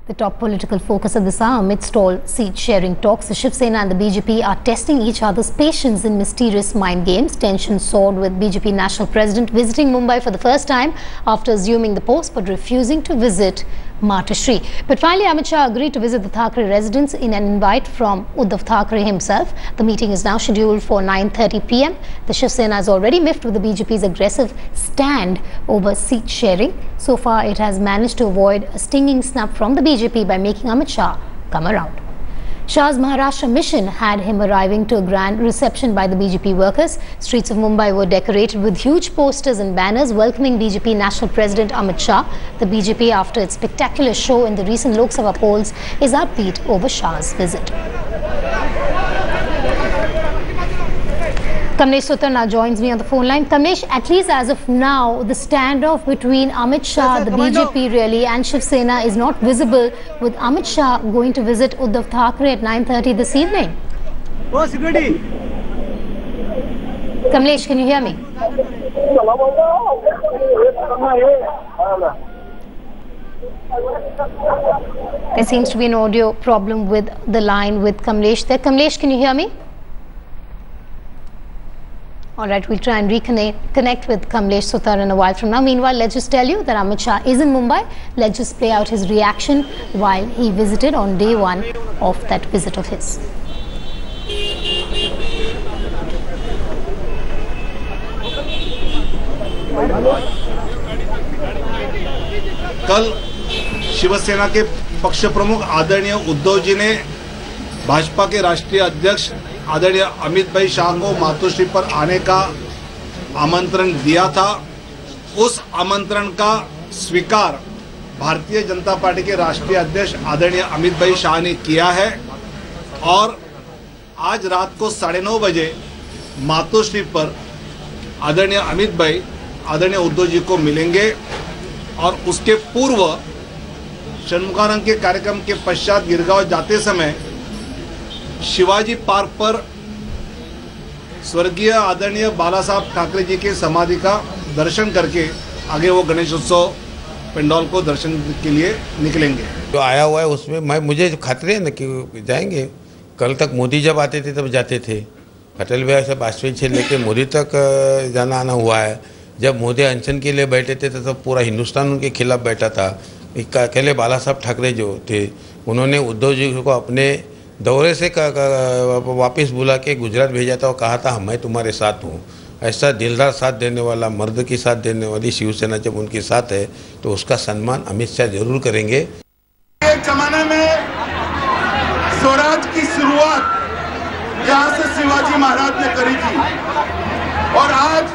The top political focus of this hour amidst all seat-sharing talks, the Shiv Sena and the BJP are testing each other's patience in mysterious mind games. Tension soared with BJP National President visiting Mumbai for the first time after assuming the post but refusing to visit Matashri. But finally, Amit Shah agreed to visit the Thackeray residence in an invite from Uddhav Thackeray himself. The meeting is now scheduled for 9:30 p.m. The Shiv Sena has already miffed with the BJP's aggressive stand over seat sharing. So far, it has managed to avoid a stinging snap from the BJP by making Amit Shah come around. Shah's Maharashtra mission had him arriving to a grand reception by the BJP workers. Streets of Mumbai were decorated with huge posters and banners welcoming BJP National President Amit Shah. The BJP, after its spectacular show in the recent Lok Sabha polls, is upbeat over Shah's visit. Kamlesh Sutar now joins me on the phone line. Kamlesh, at least as of now, the standoff between Amit Shah, the BJP really, and Shiv Sena is not visible, with Amit Shah going to visit Uddhav Thackeray at 9:30 this evening. Oh, security. Kamlesh, can you hear me? There seems to be an audio problem with the line with Kamlesh there. Kamlesh, can you hear me? All right, we'll try and reconnect with Kamlesh Sutar in a while from now. Meanwhile, let's just tell you that Amit Shah is in Mumbai. Let's just play out his reaction while he visited on day one of that visit of his. कल शिवसेना के पक्ष प्रमुख आदरणीय उद्धव जी ने भाजपा के राष्ट्रीय अध्यक्ष आदरणीय अमित भाई शाह को मातोश्री पर आने का आमंत्रण दिया था। उस आमंत्रण का स्वीकार भारतीय जनता पार्टी के राष्ट्रीय अध्यक्ष आदरणीय अमित भाई शाह ने किया है और आज रात को 9:30 बजे मातोश्री पर आदरणीय अमित भाई आदरणीय उद्धव जी को मिलेंगे और उसके पूर्व षणमुखानंद के कार्यक्रम के पश्चात गिरगांव जाते समय शिवाजी पार्क पर स्वर्गीय आदरणीय बाला साहब ठाकरे जी के समाधि का दर्शन करके आगे वो गणेश उत्सव पंडाल को दर्शन के लिए निकलेंगे। जो आया हुआ है उसमें मुझे खातिर है ना कि जाएंगे। कल तक मोदी जब आते थे तब जाते थे, अटल बिहारी से वाजपेयी से लेकर मोदी तक जाना आना हुआ है। जब मोदी अनशन के लिए बैठे थे तो पूरा हिंदुस्तान उनके खिलाफ बैठा था। अकेले बाला साहब ठाकरे जो थे उन्होंने उद्धव जी को अपने दौरे से वापस बुला के गुजरात भेजा था और कहा था मैं तुम्हारे साथ हूँ। ऐसा दिलदार साथ देने वाला, मर्द की साथ देने वाली शिवसेना जब उनके साथ है तो उसका सम्मान अमित शाह जरूर करेंगे। एक जमाने में स्वराज की शुरुआत यहाँ से शिवाजी महाराज ने करी थी और आज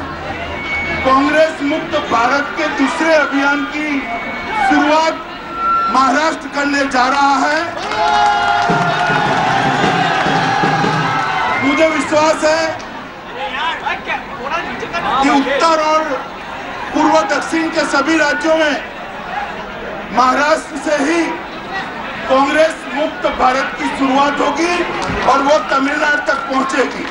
कांग्रेस मुक्त भारत के दूसरे अभियान की शुरुआत महाराष्ट्र करने जा रहा है। मुझे विश्वास है कि उत्तर और पूर्व दक्षिण के सभी राज्यों में महाराष्ट्र से ही कांग्रेस मुक्त भारत की शुरुआत होगी और वो तमिलनाडु तक पहुंचेगी।